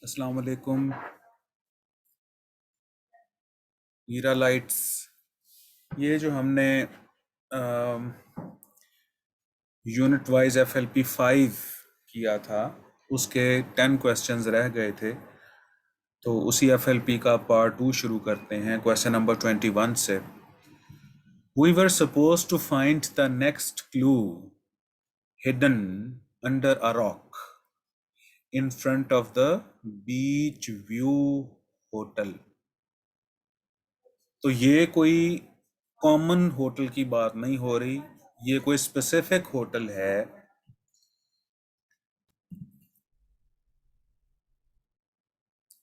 अस्सलाम वालेकुम। हीरा लाइट्स, ये जो हमने यूनिट वाइज FLP 5 किया था, उसके 10 क्वेश्चंस रह गए थे। तो उसी FLP का पार्ट 2 शुरू करते हैं क्वेश्चन नंबर 21 से। We were supposed to find the next clue hidden under a rock in front of the beach view hotel। तो ये कोई कॉमन होटल की बात नहीं हो रही, ये कोई स्पेसिफिक होटल है।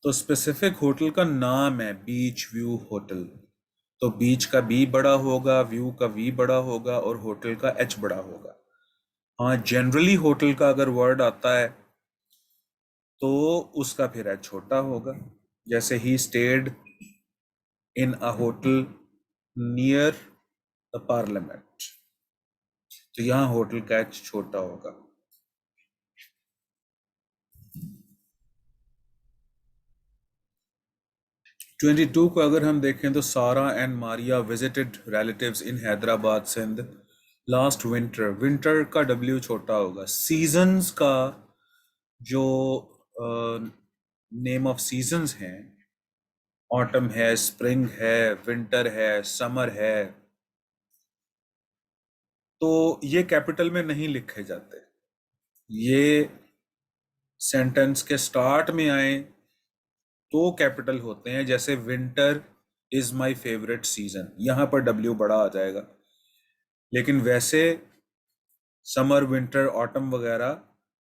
तो स्पेसिफिक होटल का नाम है बीच व्यू होटल। तो बीच का बी बड़ा होगा, व्यू का वी बड़ा होगा और होटल का एच बड़ा होगा। हाँ, जनरली होटल का अगर वर्ड आता है तो उसका फिर एच छोटा होगा। जैसे he stayed in a hotel near the parliament, तो यहाँ होटल का एच छोटा होगा। 22 को अगर हम देखें तो Sarah and Maria visited relatives in Hyderabad Sindh last winter. Winter का डब्ल्यू छोटा होगा। सीजन्स का जो नेम ऑफ सीजन्स हैं, ऑटम है, स्प्रिंग है, विंटर है, समर है, तो ये कैपिटल में नहीं लिखे जाते। ये सेंटेंस के स्टार्ट में आए तो कैपिटल होते हैं। जैसे winter is my favourite season, यहां पर डब्ल्यू बड़ा आ जाएगा। लेकिन वैसे समर, विंटर, ऑटम वगैरह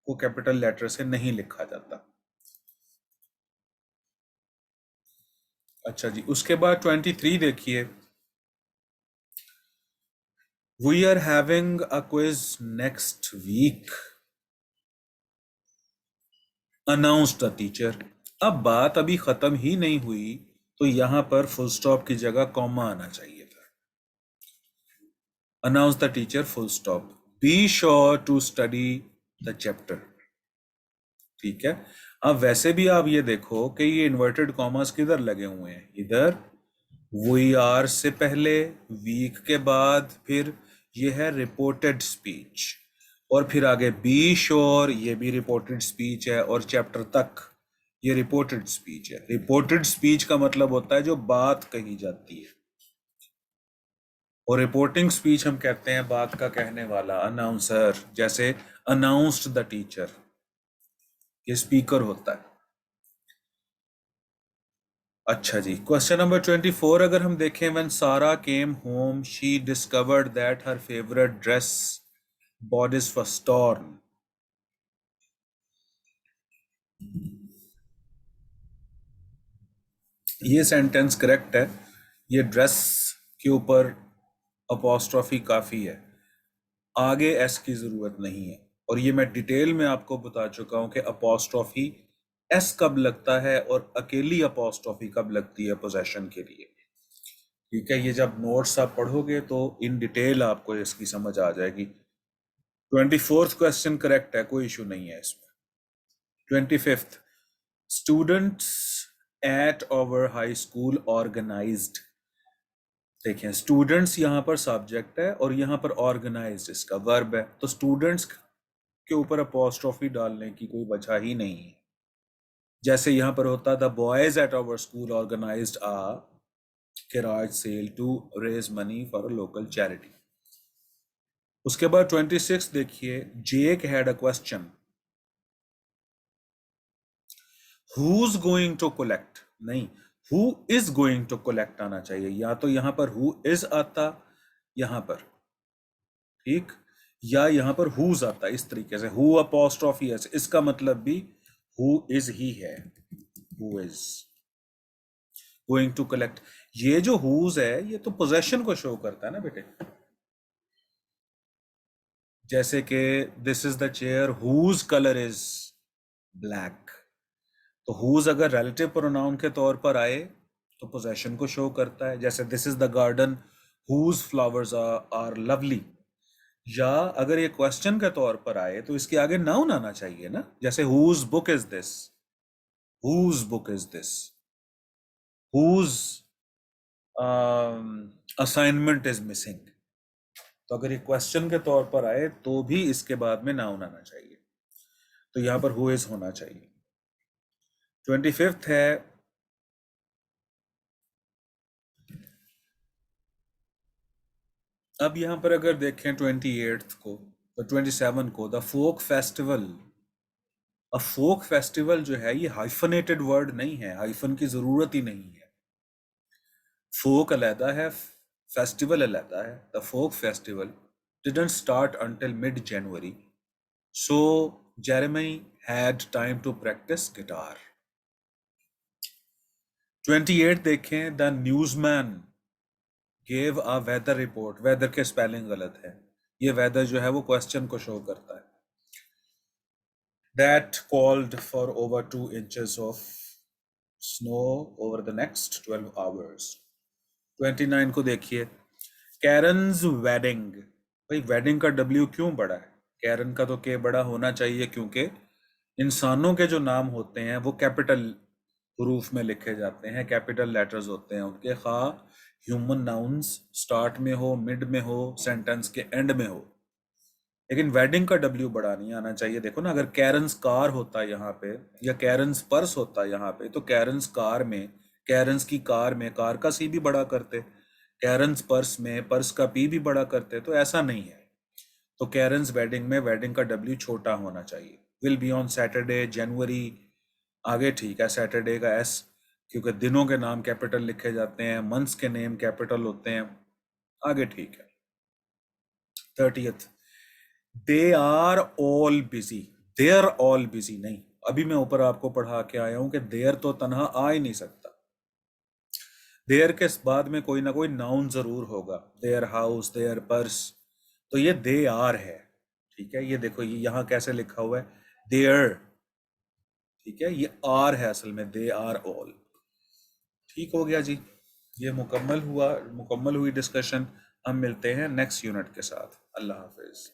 को कैपिटल लेटर से नहीं लिखा जाता। अच्छा जी, उसके बाद 23 देखिए। We are having a quiz next week, announce the teacher. अब बात अभी खत्म ही नहीं हुई, तो यहां पर फुल स्टॉप की जगह कॉमा आना चाहिए था। Announce the teacher full stop, be sure to study the chapter. ठीक है। अब वैसे भी आप ये देखो कि ये इन्वर्टेड कॉमास किधर लगे हुए हैं, इधर। वी आर से पहले, वीक के बाद, फिर ये है रिपोर्टेड स्पीच, और फिर आगे बी श्योर, ये भी रिपोर्टेड स्पीच है, और चैप्टर तक ये रिपोर्टेड स्पीच है। रिपोर्टेड स्पीच का मतलब होता है जो बात कही जाती है, और रिपोर्टिंग स्पीच हम कहते हैं बात का कहने वाला, अनाउंसर। जैसे अनाउंस्ड द टीचर, ये स्पीकर होता है। अच्छा जी, क्वेश्चन नंबर 24 अगर हम देखें, व्हेन सारा came home she discovered that her favourite dress bodies was torn. ये सेंटेंस करेक्ट है। ये ड्रेस के ऊपर अपॉस्ट्रॉफी काफी है, आगे एस की जरूरत नहीं है। और ये मैं डिटेल में आपको बता चुका हूं कि अपॉस्ट्रॉफी एस कब लगता है और अकेली अपॉस्ट्रॉफी कब लगती है पोजेशन के लिए। ठीक है, ये जब नोट्स आप पढ़ोगे तो इन डिटेल आपको इसकी समझ आ जाएगी। 24th क्वेश्चन करेक्ट है, कोई इशू नहीं है इसमें। 25th, students at our high school organised. देखिए, स्टूडेंट्स यहाँ पर सब्जेक्ट है और यहाँ पर ऑर्गेनाइज्ड इसका वर्ब है, तो स्टूडेंट्स के ऊपर अपॉस्ट्रोफी डालने की कोई वजह ही नहीं है। जैसे यहाँ पर होता the boys at our school organized a garage sale to raise money for a local charity. उसके बाद 26 देखिए, Jake had a question, who's going to collect, नहीं, who is going to collect आना चाहिए। या तो यहां पर who is आता यहां पर, ठीक, या यहां पर who's आता इस तरीके से, who apostrophe s, इसका मतलब भी who is ही है, who is going to collect। ये जो who's है ये तो पोजेशन को शो करता है ना बेटे। जैसे कि this is the chair whose colour is black, तो whose अगर रिलेटिव प्रोनाउन के तौर पर आए तो पोजेशन को शो करता है। जैसे this is the garden whose flowers are lovely. या अगर ये क्वेश्चन के तौर पर आए तो इसके आगे नाउन आना चाहिए ना, जैसे whose book is this, whose book is this, whose assignment is missing। तो अगर ये क्वेश्चन के तौर पर आए तो भी इसके बाद में नाउन आना चाहिए, तो यहां पर हु इज होना चाहिए। 25th है अब यहां पर अगर देखें 28th को, तो 27 को, द फोक फेस्टिवल। अब फोक फेस्टिवल जो है ये हाइफनेटेड वर्ड नहीं है, हाइफन की जरूरत ही नहीं है। फोक अलहदा है, फेस्टिवल अलहदा है। The folk festival didn't start until mid January, so Jeremy had time to practice guitar। 28 देखें, the newsman gave a weather report. Weather के स्पेलिंग गलत है, ये वेदर जो है वो क्वेश्चन को शो करता है। that called for over 2 inches of snow over the next 12 hours। 29 को देखिए, कैरन्स वेडिंग। भाई वेडिंग का डब्ल्यू क्यों बड़ा है? कैरन का तो के बड़ा होना चाहिए, क्योंकि इंसानों के जो नाम होते हैं वो कैपिटल हरूफ में लिखे जाते हैं, कैपिटल लेटर्स होते हैं उनके, खा ह्यूमन नाउन्स स्टार्ट में हो, मिड में हो, सेंटेंस के एंड में हो। लेकिन वेडिंग का डब्ल्यू बड़ा नहीं आना चाहिए। देखो ना, अगर कैरन्स कार होता यहाँ पे या कैरन्स पर्स होता यहाँ पे, तो कैरन्स कार में, कैरन्स की कार में कार का सी भी बड़ा करते, कैरन्स पर्स में पर्स का पी भी बड़ा करते। तो ऐसा नहीं है। तो कैरन्स वेडिंग में वेडिंग का डब्ल्यू छोटा होना चाहिए। विल बी ऑन सैटरडे जनवरी, आगे ठीक है, सैटरडे का एस, क्योंकि दिनों के नाम कैपिटल लिखे जाते हैं, मंथ्स के नेम कैपिटल होते हैं, आगे ठीक है। 30th, they are all busy. They're all busy नहीं, अभी मैं ऊपर आपको पढ़ा के आया हूं कि देयर तो तनहा आ ही नहीं सकता, देयर के बाद में कोई ना कोई नाउन जरूर होगा, देयर हाउस, देयर पर्स। तो ये दे आर है, ठीक है। ये देखो, ये यहाँ कैसे लिखा हुआ है, देयर, ठीक है, ये आर है असल में, दे आर ऑल। ठीक हो गया जी, ये मुकम्मल हुई डिस्कशन। हम मिलते हैं नेक्स्ट यूनिट के साथ। अल्लाह हाफिज।